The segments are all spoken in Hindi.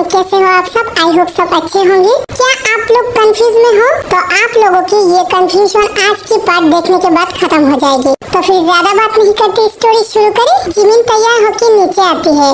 कैसे हो आप सब? आई होप सब अच्छे होंगे। क्या आप लोग कंफ्यूज में हो? तो आप लोगों की ये कंफ्यूजन आज की पार्ट देखने के बाद खत्म हो जाएगी। तो फिर ज्यादा बात नहीं करते स्टोरी शुरू करें। जिमिन तैयार होकर नीचे आती है।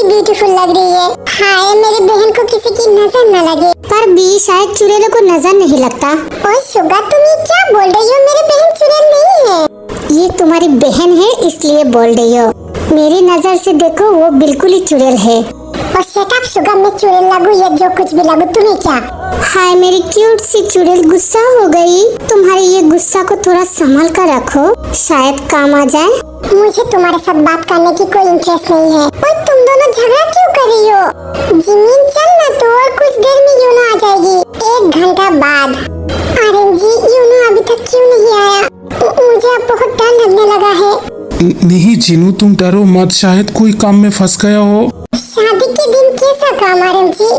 ब्यूटीफुल लग रही है। हाय मेरी बहन को किसी की नजर न लगे। पर बी शायद चुड़ैलों को नजर नहीं लगता। ओए सुगा तुम ये क्या बोल रही हो? मेरी बहन चुड़ैल नहीं है। ये तुम्हारी बहन है इसलिए बोल रही हो। मेरी नजर से देखो वो बिल्कुल ही चुड़ैल है। और शट अप सुगा, मैं चुड़ैल लागू या जो कुछ भी लागू तुम्हें क्या? हाय मेरी क्यूट सी चुड़ैल, गुस्सा हो गई। तुम्हारे ये गुस्सा को थोड़ा संभाल कर रखो, शायद काम आ जाए। मुझे तुम्हारे साथ बात करने की कोई इंटरेस्ट नहीं है। और तुम दोनों झगड़ा क्यों कर रही हो? जिमिन चल ना, तो और कुछ देर में यूनो आ जाएगी। 1 घंटा बाद। अरे जी यूनो अभी तक क्यों नहीं आया? मुझे अब बहुत डर लगने लगा है। नहीं जीनू तुम डरो मत, शायद कोई काम में फंस गया हो। शादी के दिन कैसा काम आरम जी?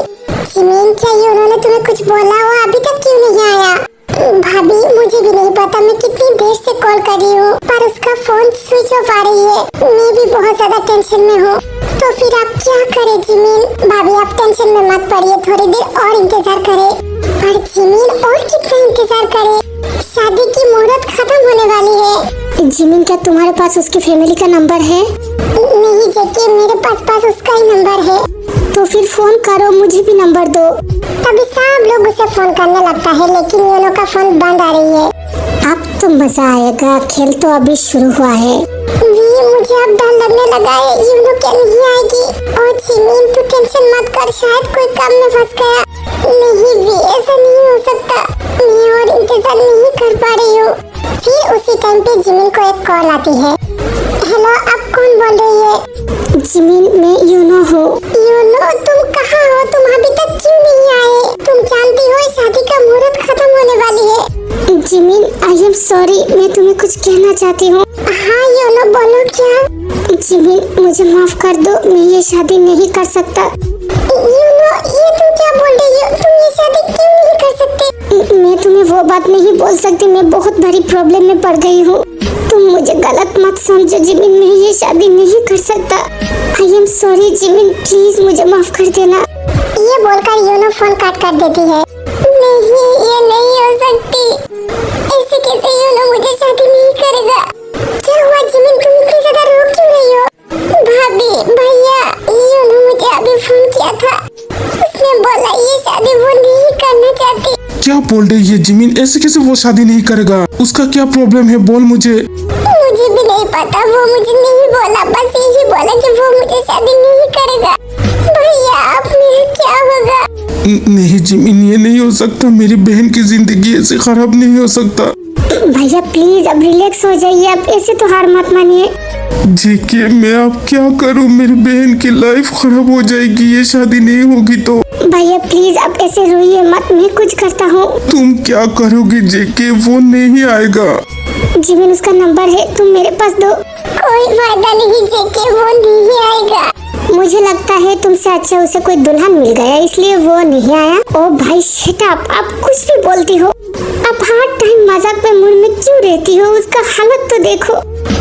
जिमिन चाहिए उन्होंने तुम्हें कुछ बोला हो? अभी तक क्यों नहीं आया? भाभी मुझे भी नहीं पता, मैं कितनी देर से कॉल कर रही हूँ पर उसका फोन स्विच ऑफ आ रही है। मैं भी बहुत ज्यादा टेंशन में हूँ। तो फिर आप क्या करें जिमिन? भाभी आप टेंशन में मत पड़िए, थोड़ी देर और इंतजार करें। पर जिमिन और कितना इंतजार करें? शादी की मुहूर्त खत्म होने वाली है। जिमिन क्या तुम्हारे पास उसकी फैमिली का नंबर है? नहीं जेके, मेरे पास उसका ही नंबर है। तो फिर फोन करो, मुझे भी नंबर दो। तभी सब लोग उसे फोन करने लगता है लेकिन यूनो का फोन बंद आ रही है। अब तो मजा आएगा, खेल तो अभी शुरू हुआ है। मुझे अब डर लगने लगा है, यूनो क्या नहीं आएगी? और जिमिन तू टेंशन मत कर, शायद कोई काम में फंस गया। नहीं भी ऐसा नहीं हो सकता, मैं और इंतजार नहीं कर पा रही हूँ। फिर उसी टाइम पे जिमिन को एक कॉल आती है। हेलो, आप कौन बोल रही है? जिमिन मैं यूनो हूँ। यूनो तुम कहाँ हो? तुम अभी तक क्यों नहीं आए? तुम जानती हो शादी का मुहूर्त खत्म होने वाली है। जिमिन आई एम सॉरी, मैं तुम्हें कुछ कहना चाहती हूँ। हाँ यूनो बोलो क्या? जिमिन मुझे माफ कर दो, मैं ये शादी नहीं कर सकता। यूनो ये तुम क्या बोल रही हो? तुम ये शादी क्यों नहीं कर सकते? मैं तुम्हें वो बात नहीं बोल सकती, मैं बहुत बड़ी प्रॉब्लम में पड़ गई हूँ। तुम मुझे गलत मत समझो जिमिन, मैं ये शादी नहीं कर सकता। I am sorry Jimin, please मुझे माफ कर देना। ये बोलकर यूनो फोन काट कर देती है। नहीं ये नहीं हो सकती, ऐसे कैसे यूनो मुझे शादी नहीं करेगा? क्या हुआ जिमिन, तुम इतनी ज्यादा रो क्यों रही हो? भाभी भैया, यूनो मुझे अभी फोन किया था, उसने बोला ये शादी वो नहीं करना चाहती। क्या बोल रही है जिमिन? ऐसे कैसे वो शादी नहीं करेगा? उसका क्या प्रॉब्लम है बोल मुझे। मुझे भी नहीं पता, वो मुझे नहीं बोला, बस यही बोला कि वो मुझे शादी नहीं करेगा। भैया अब मेरा क्या होगा? नहीं जिमिन ये नहीं हो सकता, मेरी बहन की जिंदगी ऐसे खराब नहीं हो सकता। भैया प्लीज अब रिलैक्स हो जाइए, अब ऐसे तो हार मत मानिए। जेके मैं अब क्या करूं, मेरी बहन की लाइफ खराब हो जाएगी ये शादी नहीं होगी तो। भैया प्लीज अब ऐसे रोइए मत, मैं कुछ करता हूँ। तुम क्या करोगी जेके? वो नहीं आएगा। जिमिन उसका नंबर है, तुम मेरे पास दो। कोई फायदा नहीं जेके, वो नहीं आएगा। मुझे लगता है तुमसे अच्छा उसे कोई दुल्हन मिल गया इसलिए वो नहीं आया। ओ भाई शट अप, आप कुछ भी बोलती हो। अब हर टाइम मजाक में मूड में क्यों रहती हो? उसका हालत तो देखो।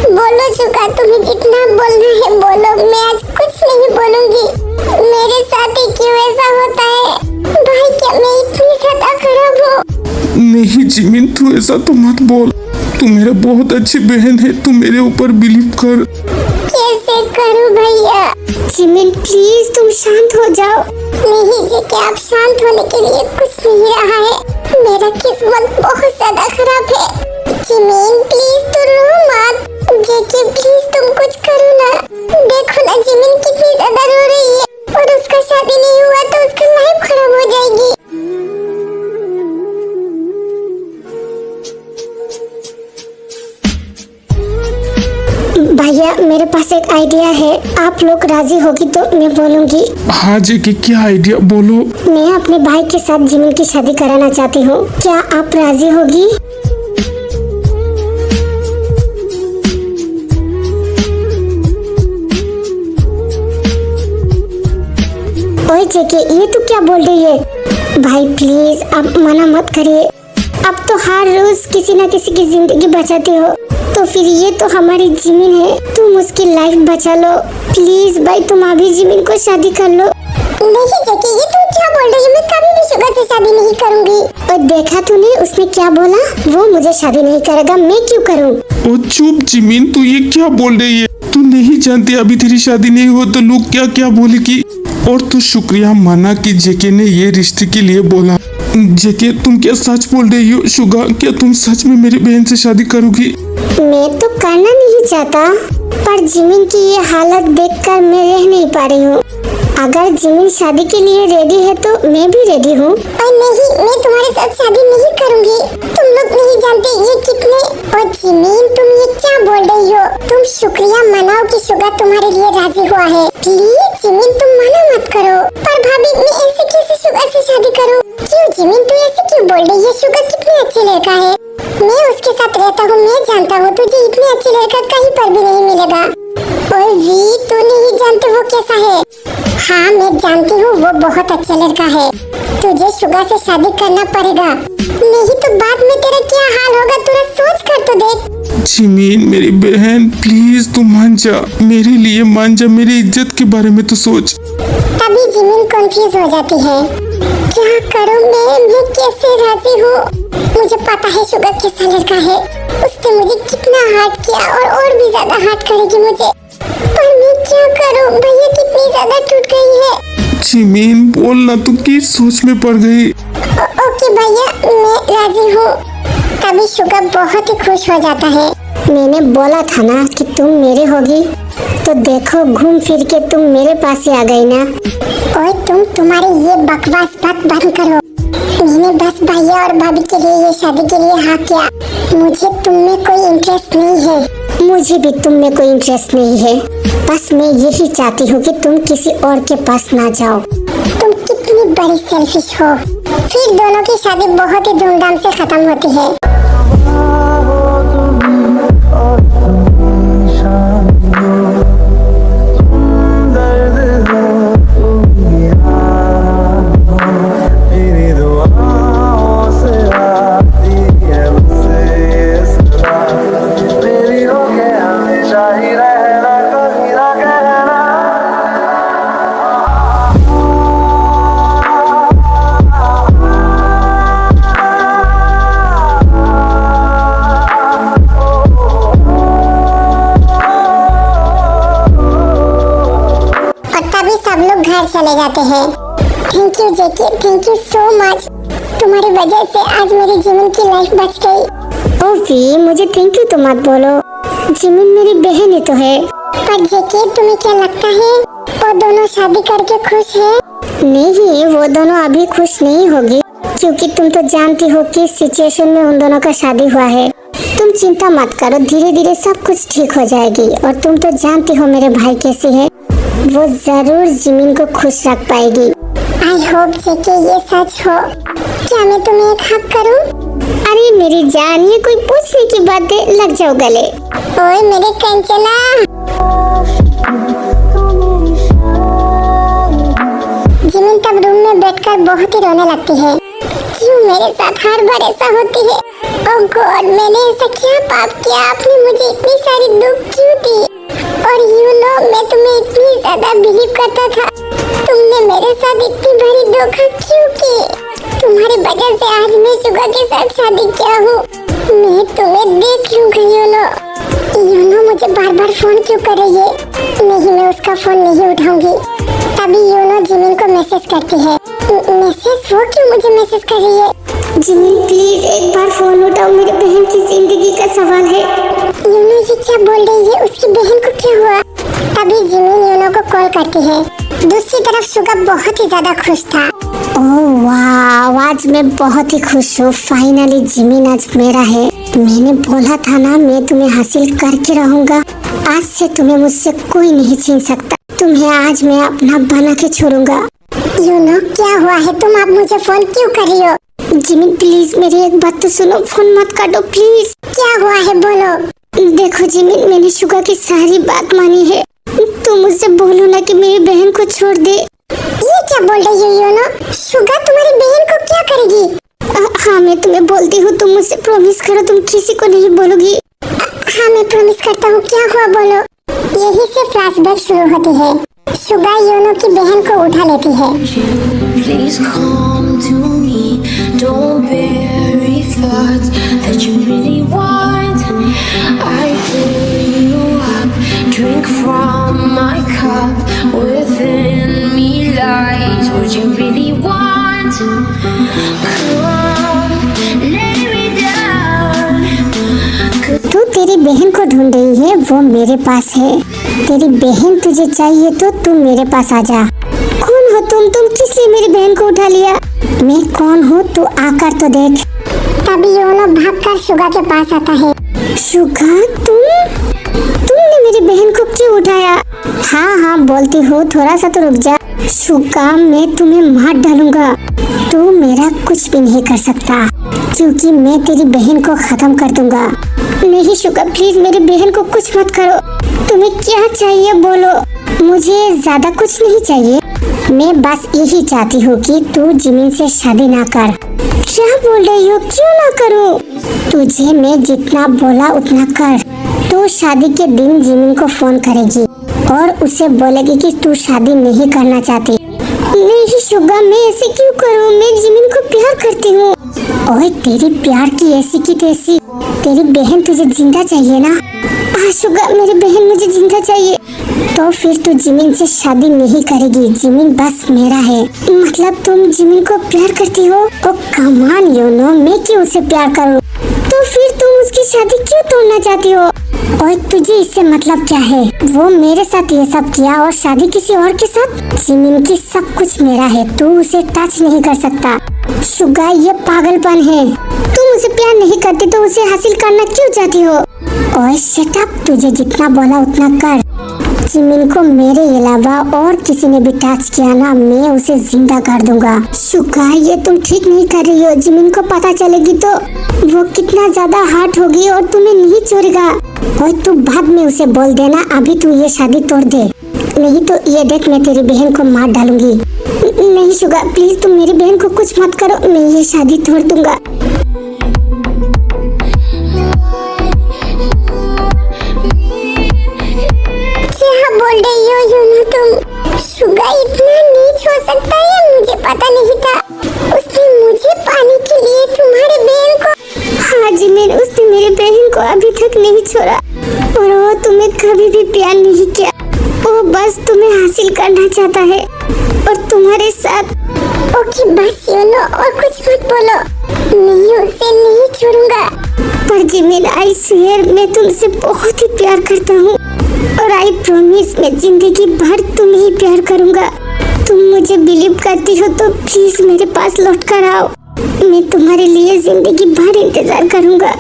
बोलो सुगा, तुम्हें जितना बोलना है बोलो, मैं आज कुछ नहीं बोलूंगी। मेरे साथ ही क्यों ऐसा होता है? भाई क्या मैं इतनी ज्यादा खराब हूँ? नहीं जिमिन तू ऐसा तो मत बोल, तू मेरा बहुत अच्छी बहन है, तू मेरे ऊपर बिलीव कर। कैसे करूँ भैया? जिमिन प्लीज तुम शांत हो जाओ। नहीं जेके, आप शांत होने के लिए कुछ नहीं रहा है, मेरा किस्मत बहुत ज्यादा खराब है। जिमिन प्लीज तू रो मत। जेके प्लीज तुम कुछ करो ना। देखो ना जिमिन कितनी ज्यादा रो रही है और उसका शादी नहीं हुआ तो उसकी लाइफ खराब हो जाएगी। भैया मेरे पास एक आइडिया है, आप लोग राजी होगी तो मैं बोलूँगी। हाँ जेके, क्या आइडिया बोलो। मैं अपने भाई के साथ जिमिन की शादी कराना चाहती हूँ, क्या आप राजी होगी? ओए जेके, ये तू क्या बोल रही है? भाई प्लीज आप मना मत करिए, अब तो हर रोज किसी न किसी की जिंदगी बचाते हो, तो फिर ये तो हमारी जिमिन है, तुम उसकी लाइफ बचा लो प्लीज। भाई तुम अभी जिमिन को शादी कर लो। नहीं जेके, ये तुम क्या बोल रही है? मैं कभी भी शुगर से शादी नहीं करूंगी। और देखा तूने उसने क्या बोला, वो मुझे शादी नहीं करेगा, मैं क्यों करूँ? ओ चुप जिमिन, तू ये क्या बोल रही है? तू नहीं जानती अभी तेरी शादी नहीं हो तो लोग क्या क्या बोलेगी। और तू शुक्रिया माना कि जेके ने ये रिश्ते के लिए बोला। जेके तुम क्या सच बोल रही हो? शुगा, क्या तुम सच में मेरी बहन से शादी करोगी? मैं तो करना नहीं चाहता, पर जिमिन की ये हालत देखकर मैं रह नहीं पा रही हूँ। अगर जिमिन शादी के लिए रेडी है तो मैं भी रेडी हूँ। और नहीं, मैं तुम्हारे साथ शादी नहीं करूँगी, तुम लोग नहीं जानते ये कितने। और जिमिन तुम ये क्या बोल रही हो? तुम शुक्रिया मनाओ कि शुगा तुम्हारे लिए राजी हुआ है। प्लीज जिमिन तुम मना मत करो। पर भाभी मैं ऐसे कैसे शुगा से शादी करूँ? क्यों जिमिन तू ऐसे क्यों बोल रही है? शुगा कितने अच्छे लड़का है, मैं उसके साथ रहता हूँ, मैं जानता हूँ तुझे इतने अच्छे लड़का कहीं पर भी नहीं मिलेगा। और वी तू नहीं जानती वो कैसा है? हाँ मैं जानती हूँ वो बहुत अच्छा लड़का है, तुझे शुगा से शादी करना पड़ेगा, नहीं तो बाद में तेरा क्या हाल होगा तुरा सोच कर तो देख। जिमिन मेरी बहन प्लीज तू मान जा, मेरे लिए मान जा, मेरी इज्जत के बारे में तो सोच। तभी जिमिन कंफ्यूज हो जाती है, क्या करूँ मैं कैसे राजी हूँ? मुझे पता है शुगा कैसा लड़का है, उसने मुझे कितना हर्ट किया और भी ज्यादा हर्ट करेगी मुझे, पर मैं क्या करूँ? भैया कितनी ज्यादा टूट गई है। जिमिन बोलना, तू किस सोच में पड़ गई? ओके भैया मैं राजी हूँ। तभी शुगा बहुत ही खुश हो जाता है। मैंने बोला था ना कि तुम मेरे होगी, तो देखो घूम फिर के तुम मेरे पास ही आ गई ना। ओए तुम्हारी ये बकवास बात बंद करो, मैंने बस भैया और भाभी के लिए ये शादी के लिए हाँ किया, मुझे तुम में कोई इंटरेस्ट नहीं है। मुझे भी तुम में कोई इंटरेस्ट नहीं है, बस मैं यही चाहती हूँ कि तुम किसी और के पास ना जाओ। तुम कितनी बड़ी सेल्फिश हो। फिर दोनों की शादी बहुत ही धूमधाम से खत्म होती है। सब लोग घर चले जाते हैं। Thank you JK, thank you so much, तुम्हारी वजह से आज मेरी जिमिन की लाइफ बच गई। ओफी मुझे थैंक यू तो मत बोलो, जिमिन मेरी बहन ही तो है। पर जेके तुम्हें क्या लगता है वो दोनों शादी करके खुश है? नहीं, वो दोनों अभी खुश नहीं होगी, क्योंकि तुम तो जानती हो किस सिचुएशन में उन दोनों का शादी हुआ है। तुम चिंता मत करो, धीरे धीरे सब कुछ ठीक हो जाएगी। और तुम तो जानती हो मेरे भाई कैसे है, वो जरूर जिमिन को खुश रख पाएगी। आई होप जेके ये सच हो। क्या मैं तुम्हें एक हक करूं? अरे मेरी जान, ये कोई पूछने की बात है, लग जाओ गले। ओए मेरे कंचना। जिमिन तब रूम में बैठकर बहुत ही रोने लगती है। क्यों मेरे साथ हर बार ऐसा होती है? ओह गॉड, मैंने ऐसा क्या पाप किया? आपने मुझे इतनी सारी दुख क्यों दी? और यू नो मैं तुम्हें इतनी ज्यादा बिलीव करता था, तुमने मेरे साथ इतनी बड़ी धोखा क्यों की? तुम्हारी वजह से आज मैं शुगा के साथ शादी किया हूँ। मैं तुम्हें देख लूंगी यू नो मुझे बार बार फोन क्यों कर रही है? नहीं, मैं उसका फोन नहीं उठाऊंगी। तभी यू नो जिमिन को मैसेज करती है। मैसेज? वो क्यों मुझे मैसेज कर रही है? जिमिन प्लीज एक बार फोन उठाओ, मेरी बहन की जिंदगी का सवाल है। यूनो ये क्या बोल रही है? उसकी बहन को क्या हुआ? तभी जिमिन यूनो को कॉल करती है। दूसरी तरफ शुगा बहुत ही ज्यादा खुश था। ओह वाह, आज मैं बहुत ही खुश हूँ, फाइनली जिमिन आज मेरा है। मैंने बोला था ना मैं तुम्हें हासिल करके रहूंगा। आज से तुम्हें मुझसे कोई नहीं छीन सकता। तुम्हें आज मैं अपना बना के छोड़ूंगा। क्या हुआ है? तुम अब मुझे फोन क्यों कर रही हो? जिमिन प्लीज मेरी एक बात तो सुनो, फोन मत काटो प्लीज। क्या हुआ है बोलो। देखो जिमिन, मैंने शुगा की सारी बात मानी है। तुम मुझसे बोलो ना कि मेरी बहन को छोड़ दे। ये क्या बोल रही हो योनो? शुगा तुम्हारी बहन को क्या करेगी? हाँ मैं तुम्हें बोलती हूँ, तुम मुझसे प्रॉमिस करो तुम किसी को नहीं बोलोगी। हाँ मैं प्रॉमिस करता हूँ। क्या हुआ बोलो। यही से फ्लैशबैक शुरू होती है। शुगा योनो की बहन को उठा लेती है। Please come to me. Don't bury thoughts that you really want. I fill you up. Drink from my cup. Within me lies what you really want. Come, lay me down. तू तेरी बहन को ढूंढ रही है, वो मेरे पास है। तेरी बहन तुझे चाहिए तो तू मेरे पास आ जा। कौन हो तुम किस लिए मेरी बहन को उठा लिया? मैं कौन हूँ तू आकर तो देख। तभी योनो भागकर शुगा के पास आता है। शुगा तुमने मेरी बहन को क्यों उठाया? हाँ बोलती हूँ, थोड़ा सा तो रुक जा। शुगा मैं तुम्हें मार डालूंगा। तू मेरा कुछ भी नहीं कर सकता क्योंकि मैं तेरी बहन को खत्म कर दूंगा। नहीं शुगा प्लीज मेरी बहन को कुछ मत करो। तुम्हें क्या चाहिए बोलो। मुझे ज्यादा कुछ नहीं चाहिए, मैं बस यही चाहती हूँ कि तू जिमिन से शादी ना कर। क्या बोल रही हो? क्यों ना करूँ? तुझे मैं जितना बोला उतना कर। तू शादी के दिन जिमिन को फोन करेगी और उसे बोलेगी कि तू शादी नहीं करना चाहती। नहीं शुगा मैं ऐसे क्यों करूँ? मैं जिमिन को प्यार करती हूँ। ओए तेरी प्यार की ऐसी की तैसी। तेरी बहन तुझे जिंदा चाहिए ना? हाँ शुगा मेरी बहन मुझे जिंदा चाहिए। तो फिर तू जिमिन से शादी नहीं करेगी। जिमिन बस मेरा है। मतलब तुम जिमिन को प्यार करती हो? ओ कमान योनो, मैं क्यों उसे प्यार करूँ? तो फिर तुम उसकी शादी क्यों तोड़ना चाहती हो? और तुझे इससे मतलब क्या है? वो मेरे साथ ये सब किया और शादी किसी और के साथ। जिमिन की सब कुछ मेरा है, तू उसे टच नहीं कर सकता। शुगा ये पागलपन है। तुम उसे प्यार नहीं करती तो उसे हासिल करना क्यों चाहती हो? और शट अप, तुझे जितना बोला उतना कर। जिमिन को मेरे अलावा और किसी ने भी टच किया ना, मैं उसे जिंदा कर दूंगा। शुगा ये तुम ठीक नहीं कर रही हो। जिमिन को पता चलेगी तो वो कितना ज्यादा हर्ट होगी और तुम्हें नहीं छोड़ेगा। और तू बाद में उसे बोल देना अभी तू ये शादी तोड़ दे, नहीं तो ये देख मैं तेरी बहन को मार डालूंगी। नहीं शुगा प्लीज तुम मेरी बहन को कुछ मत करो, मैं ये शादी तोड़ दूंगा। क्या बोल रही हो योनो तुम? शुगा इतना नीच हो सकता है मुझे पता नहीं था। उसने मुझे पाने के लिए तुम्हारी बहन को। हाँ जिमिन उसने मेरी बहन को अभी तक नहीं छोड़ा और वो तुम्हें कभी भी प्यार नहीं किया। वो बस तुम्हें हासिल करना चाहता है और तुम्हारे साथ। ओके बस योनो और कुछ मत बोलो, मैं उसे नहीं छोड़ूंगा। पर जिमिन आई स्वेयर मैं तुमसे बहुत ही प्यार करता हूँ और आई प्रॉमिस मैं जिंदगी भर तुम्हें ही प्यार करूंगा। तुम मुझे बिलीव करती हो तो प्लीज मेरे पास लौट कर आओ, मैं तुम्हारे लिए जिंदगी भर इंतजार करूंगा।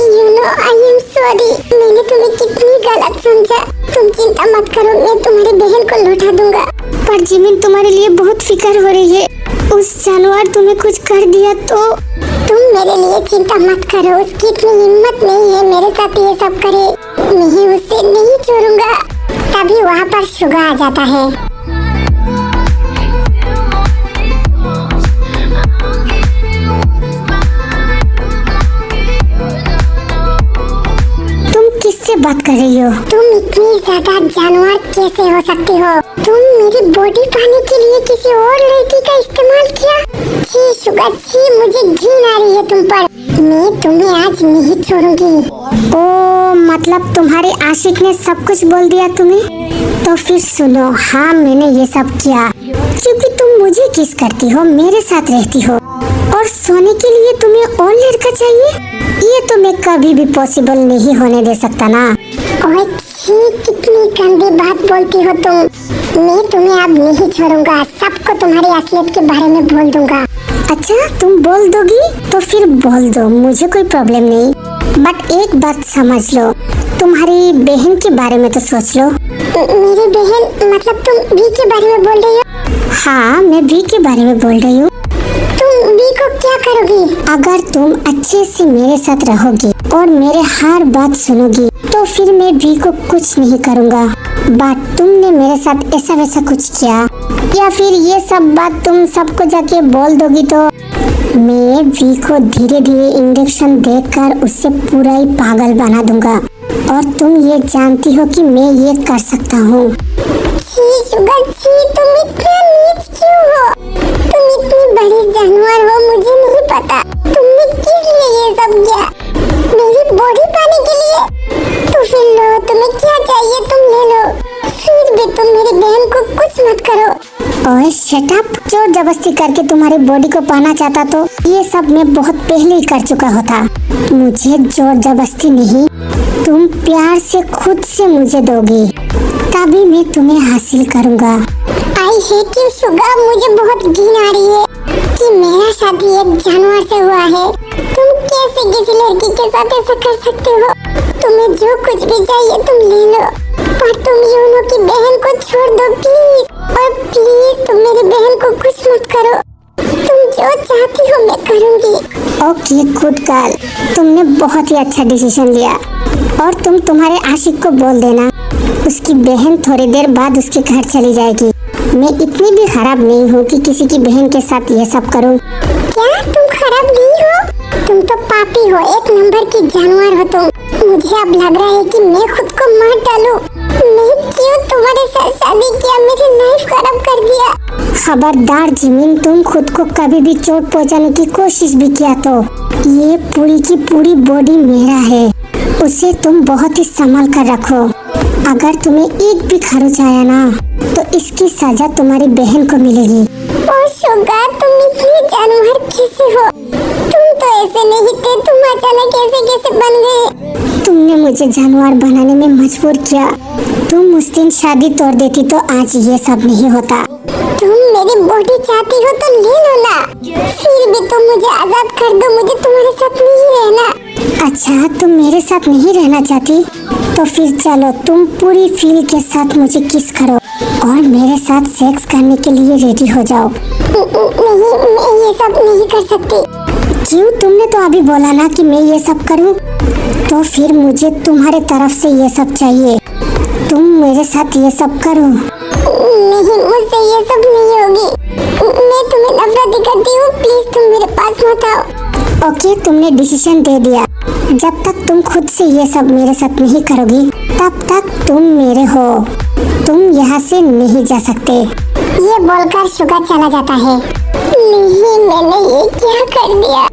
योनो आई एम सॉरी, मैंने तुम्हें कितनी गलत समझा। तुम चिंता मत करो, मैं तुम्हारी बहन को लौटा दूंगा। पर जिमिन तुम्हारे लिए बहुत फिक्र हो रही है। उस जानवर तुम्हें कुछ कर दिया तो? तुम मेरे लिए चिंता मत करो, उसकी इतनी हिम्मत नहीं है मेरे साथ ये सब करे। मैं उसे नहीं छोड़ूंगा। तभी वहाँ पर शुगा आ जाता है। किससे बात कर रही हो? तुम इतनी ज्यादा जानवर कैसे हो सकती हो? तुम मेरी बॉडी पाने के लिए किसी और लड़की का इस्तेमाल किया? छी शुगा छी, मुझे घिन आ रही है तुम पर। मैं तुम्हें आज नहीं छोड़ूंगी। ओ मतलब तुम्हारे आशिक ने सब कुछ बोल दिया तुम्हें? तो फिर सुनो, हाँ मैंने ये सब किया क्योंकि तुम मुझे किस करती हो, मेरे साथ रहती हो और सोने के लिए तुम्हें और लड़का चाहिए। ये तो मैं कभी भी पॉसिबल नहीं होने दे सकता ना। ओए छी, कितनी गंदी बात बोलती हो तुम। मैं तुम्हें अब नहीं छोड़ूंगा, सबको तुम्हारी असलियत के बारे में बोल दूंगा। अच्छा तुम बोल दोगी तो फिर बोल दो, मुझे कोई प्रॉब्लम नहीं। बट एक बात समझ लो, तुम्हारी बहन के बारे में तो सोच लो। मेरी बहन मतलब तुम भी के बारे में बोल रही हो? हाँ, मैं भी के बारे में बोल रही हूँ। तुम भी को क्या करोगी? अगर तुम अच्छे से मेरे साथ रहोगी और मेरे हर बात सुनोगी तो फिर मैं भी को कुछ नहीं करूँगा। बट तुमने मेरे साथ ऐसा वैसा कुछ किया या फिर ये सब बात तुम सबको जाके बोल दोगी तो मैं भी को धीरे धीरे इंजेक्शन देकर उससे पूरा ही पागल बना दूंगा और तुम ये जानती हो कि मैं ये कर सकता हूँ। तुम इतना नीच क्यों हो? तुम इतनी बड़ी जानवर हो, मुझे नहीं पता तुमने किस लिए ये सब किया। मेरी बॉडी पाने के लिए? तो फिर लो, तुम्हें क्या चाहिए तुम ले लो। फिर भी तुम मेरी बहन को कुछ मत करो। ओए शट अप। जोर जबरदस्ती करके तुम्हारी बॉडी को पाना चाहता तो ये सब मैं बहुत पहले ही कर चुका होता। मुझे जोर जबरदस्ती नहीं, तुम प्यार से खुद से मुझे दोगी तभी मैं तुम्हें हासिल करूँगा। आई हेट यू सुगा, मुझे बहुत घिन आ रही है कि मेरा शादी एक जानवर से हुआ है। तुम कैसे किसी लड़की के साथ ऐसा कर सकते हो? तुम्हें जो कुछ भी चाहिए तुम ले लो, पर तुम यूनो की बहन को छोड़ दो प्लीज। और प्लीज तुम मेरी बहन को कुछ मत करो। तुम जो चाहती हो मैं करूँगी। ओके गुड गर्ल, तुमने बहुत ही अच्छा डिसीजन लिया। और तुम तुम्हारे आशिक को बोल देना उसकी बहन थोड़ी देर बाद उसके घर चली जाएगी। मैं इतनी भी खराब नहीं हूँ कि किसी की बहन के साथ ये सब करूँ। क्या तुम खराब नहीं हो? तुम तो पापी हो, एक नंबर की जानवर हो तुम। मुझे अब लग रहा है कि मैं खुद को मार डालूं। मैं क्यों तुम्हारे साथ शादी किया, मेरी लाइफ खराब कर दिया। खबरदार जिमिन, तुम खुद को कभी भी चोट पहुंचाने की कोशिश भी किया तो ये पूरी की पूरी बॉडी मेरा है, उसे तुम बहुत ही संभाल कर रखो। अगर तुम्हें एक भी खरोच आया ना तो इसकी सजा तुम्हारी बहन को मिलेगी। ओ शुगा, तुम इतने जानवर कैसे हो? तुम तो ऐसे नहीं थे, तुम अचानक कैसे बन गए? तुमने मुझे जानवर बनाने में मजबूर किया। तुम उस दिन शादी तोड़ देती तो आज ये सब नहीं होता। तुम मेरी बॉडी चाहती हो तो ले लो ना, फिर भी तुम मुझे आजाद कर दो, मुझे तुम्हारे साथ नहीं रहना। अच्छा, तुम मेरे साथ नहीं रहना चाहती तो फिर चलो तुम पूरी फील के साथ मुझे किस करो और मेरे साथ सेक्स करने के लिए रेडी हो जाओ। नहीं, मैं ये सब नहीं कर सकती। क्यों? तुमने तो अभी बोला ना कि मैं ये सब करूं, तो फिर मुझे तुम्हारे तरफ से ये सब चाहिए। तुम मेरे साथ ये सब करो। नहीं, मुझसे ये सब नहीं होगी। मैं तुम्हें नफरत करती हूँ, प्लीज तुम मेरे पास मत आओ। ओके, तुमने डिसीजन दे दिया। जब तक तुम खुद से ये सब मेरे साथ नहीं करोगी तब तक तुम मेरे हो। तुम यहाँ से नहीं जा सकते। ये बोलकर शुगा चला जाता है। नहीं, मैंने ये क्या कर दिया?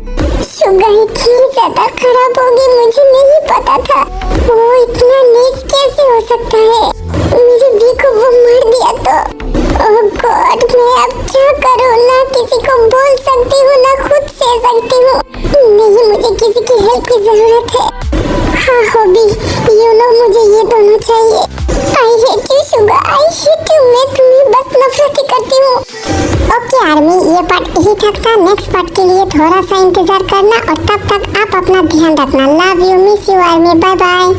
शुगा इतनी ज्यादा खराब होगी, मुझे नहीं पता था। वो इतना नीच कैसे हो सकता है? मेरी भी को वो मार दिया तो ओह गॉड, मैं अब क्या करूँ? ना किसी को बोल सकती हूँ ना खुद से सकती हूँ। नहीं, मुझे किसी की हेल्प की जरूरत है। हाँ हॉबी, यू नो मुझे ये दोनों चाहिए। I hate you Suga, I hate you. मैं तुम्हें बस नफरत ही करती हूँ। ओके आर्मी, ये पार्ट यही तक था। नेक्स्ट पार्ट के लिए थोड़ा सा इंतजार करना और तब तक आप अपना ध्यान रखना। Love you, miss you army, bye bye.